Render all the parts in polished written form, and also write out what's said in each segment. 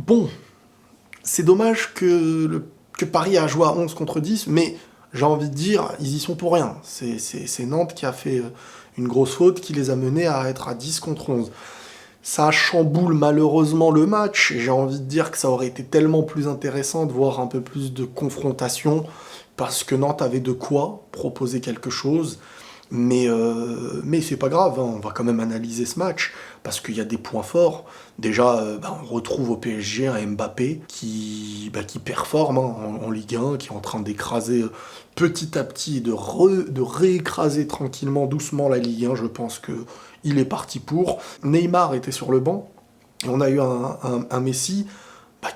Bon, c'est dommage que Paris a joué à 11 contre 10, mais j'ai envie de dire, ils y sont pour rien. C'est Nantes qui a fait une grosse faute qui les a menés à être à 10 contre 11. Ça chamboule malheureusement le match, et j'ai envie de dire que ça aurait été tellement plus intéressant de voir un peu plus de confrontation, parce que Nantes avait de quoi proposer quelque chose. Mais c'est pas grave, hein, on va quand même analyser ce match, parce qu'il y a des points forts. Déjà, on retrouve au PSG un Mbappé qui performe hein, en Ligue 1, qui est en train d'écraser petit à petit, de réécraser tranquillement, doucement la Ligue 1. Je pense qu'il est parti pour. Neymar était sur le banc, et on a eu un Messi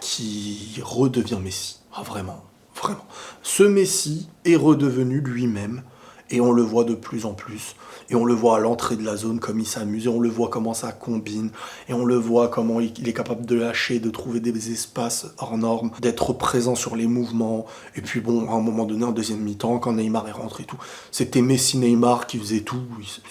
qui redevient Messi. Ah, vraiment, vraiment. Ce Messi est redevenu lui-même. Et on le voit de plus en plus. Et on le voit à l'entrée de la zone, comme il s'amuse. Et on le voit comment ça combine. Et on le voit comment il est capable de lâcher, de trouver des espaces hors normes, d'être présent sur les mouvements. Et puis bon, à un moment donné, en deuxième mi-temps, quand Neymar est rentré et tout, c'était Messi-Neymar qui faisait tout.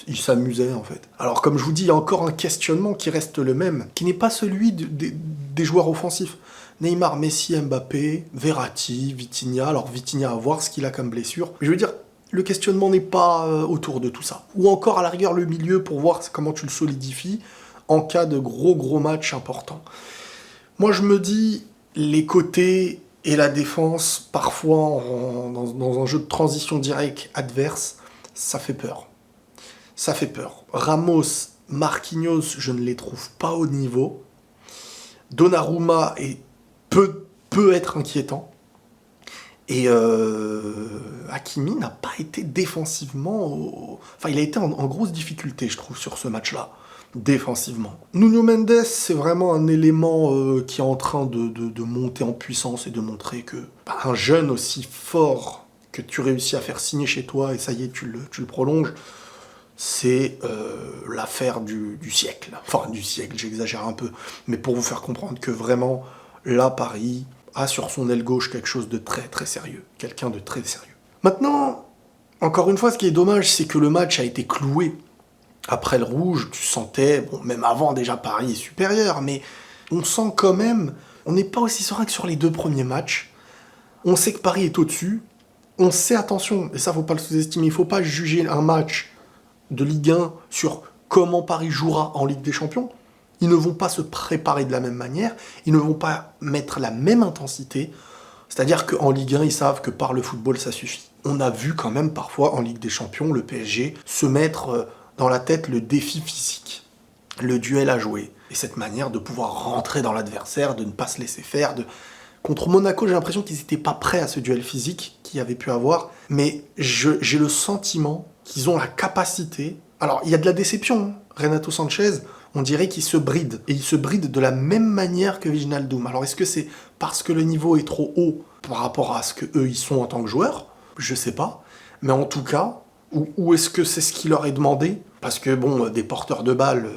Il s'amusait, en fait. Alors, comme je vous dis, il y a encore un questionnement qui reste le même, qui n'est pas celui des joueurs offensifs. Neymar, Messi, Mbappé, Verratti, Vitinha. Alors, Vitinha, à voir ce qu'il a comme blessure. Mais je veux dire, le questionnement n'est pas autour de tout ça. Ou encore à la rigueur le milieu pour voir comment tu le solidifies en cas de gros matchs importants. Moi je me dis, les côtés et la défense, parfois dans un jeu de transition directe adverse, ça fait peur. Ça fait peur. Ramos, Marquinhos, je ne les trouve pas au niveau. Donnarumma peut être inquiétant. Et Hakimi n'a pas été défensivement... Enfin, il a été en grosse difficulté, je trouve, sur ce match-là, défensivement. Nuno Mendes, c'est vraiment un élément qui est en train de monter en puissance et de montrer que un jeune aussi fort que tu réussis à faire signer chez toi, et ça y est, tu le prolonges, c'est l'affaire du siècle. Enfin, du siècle, j'exagère un peu. Mais pour vous faire comprendre que vraiment, là, Paris a sur son aile gauche quelque chose de très très sérieux. Quelqu'un de très sérieux. Maintenant, encore une fois, ce qui est dommage, c'est que le match a été cloué. Après le rouge, tu sentais, bon, même avant déjà Paris est supérieur, mais on sent quand même, on n'est pas aussi serein que sur les deux premiers matchs. On sait que Paris est au-dessus. On sait, attention, et ça faut pas le sous-estimer, il faut pas juger un match de Ligue 1 sur comment Paris jouera en Ligue des Champions. Ils ne vont pas se préparer de la même manière, ils ne vont pas mettre la même intensité. C'est-à-dire qu'en Ligue 1, ils savent que par le football, ça suffit. On a vu quand même parfois en Ligue des Champions, le PSG, se mettre dans la tête le défi physique, le duel à jouer. Et cette manière de pouvoir rentrer dans l'adversaire, de ne pas se laisser faire. Contre Monaco, j'ai l'impression qu'ils n'étaient pas prêts à ce duel physique qu'ils avaient pu avoir. Mais j'ai le sentiment qu'ils ont la capacité... Alors, il y a de la déception. Renato Sanchez, on dirait qu'il se bride. Et il se bride de la même manière que Wijnaldum. Alors, est-ce que c'est parce que le niveau est trop haut par rapport à ce qu'eux, ils sont en tant que joueurs? Je sais pas. Mais en tout cas, ou est-ce que c'est ce qui leur est demandé? Parce que, bon, des porteurs de balles,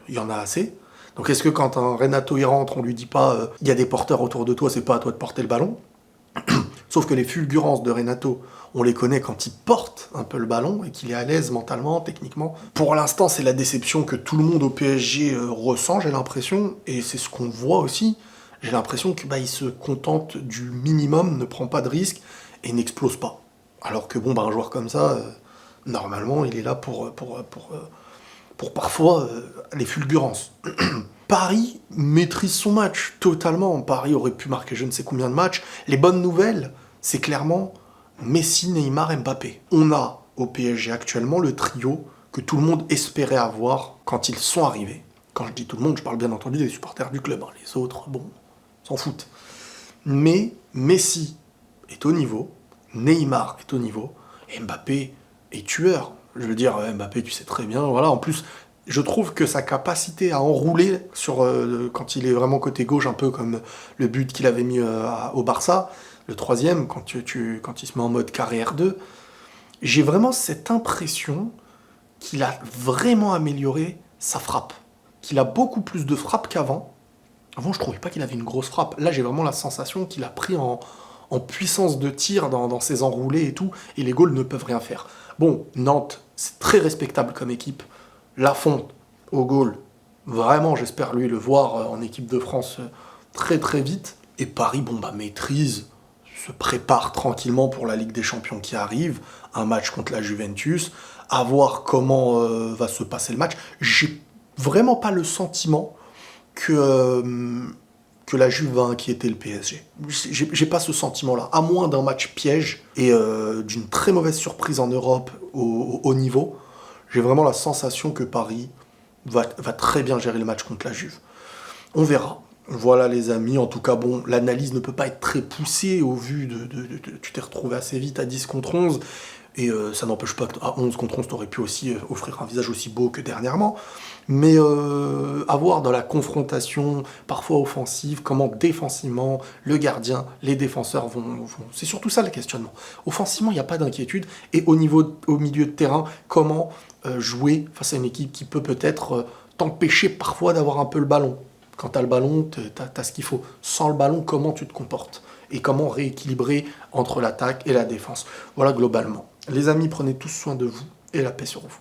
il y en a assez. Donc, est-ce que quand un Renato y rentre, on lui dit pas il y a des porteurs autour de toi, c'est pas à toi de porter le ballon? Sauf que les fulgurances de Renato, on les connaît quand il porte un peu le ballon et qu'il est à l'aise mentalement, techniquement. Pour l'instant, c'est la déception que tout le monde au PSG ressent, j'ai l'impression, et c'est ce qu'on voit aussi. J'ai l'impression qu'il se contente du minimum, ne prend pas de risques et n'explose pas. Alors que bon, un joueur comme ça, normalement, il est là pour parfois les fulgurances. Paris maîtrise son match totalement. Paris aurait pu marquer je ne sais combien de matchs. Les bonnes nouvelles, c'est clairement Messi, Neymar, Mbappé. On a au PSG actuellement le trio que tout le monde espérait avoir quand ils sont arrivés. Quand je dis tout le monde, je parle bien entendu des supporters du club. Les autres, bon, s'en foutent. Mais Messi est au niveau, Neymar est au niveau, et Mbappé est tueur. Je veux dire, Mbappé, tu sais très bien, voilà, en plus... Je trouve que sa capacité à enrouler quand il est vraiment côté gauche, un peu comme le but qu'il avait mis au Barça, le troisième, quand il se met en mode carrière 2, j'ai vraiment cette impression qu'il a vraiment amélioré sa frappe. Qu'il a beaucoup plus de frappe qu'avant. Avant, je trouvais pas qu'il avait une grosse frappe. Là, j'ai vraiment la sensation qu'il a pris en puissance de tir dans ses enroulés et tout, et les goals ne peuvent rien faire. Bon, Nantes, c'est très respectable comme équipe. Lafont au goal, vraiment j'espère lui le voir en équipe de France très très vite. Et Paris, maîtrise, se prépare tranquillement pour la Ligue des Champions qui arrive, un match contre la Juventus, à voir comment va se passer le match. J'ai vraiment pas le sentiment que la Juve va inquiéter le PSG. J'ai pas ce sentiment-là, à moins d'un match piège et d'une très mauvaise surprise en Europe au haut niveau. J'ai vraiment la sensation que Paris va très bien gérer le match contre la Juve. On verra. Voilà les amis, en tout cas l'analyse ne peut pas être très poussée au vu tu t'es retrouvé assez vite à 10 contre 11, et ça n'empêche pas qu'à 11 contre 11 t'aurais pu aussi offrir un visage aussi beau que dernièrement, mais à voir dans la confrontation, parfois offensive, comment défensivement, le gardien, les défenseurs vont... C'est surtout ça le questionnement. Offensivement, il n'y a pas d'inquiétude, et au milieu de terrain, comment jouer face à une équipe qui peut peut-être t'empêcher parfois d'avoir un peu le ballon. Quand tu as le ballon, tu as ce qu'il faut. Sans le ballon, comment tu te comportes? Et comment rééquilibrer entre l'attaque et la défense? Voilà globalement. Les amis, prenez tous soin de vous et la paix sur vous.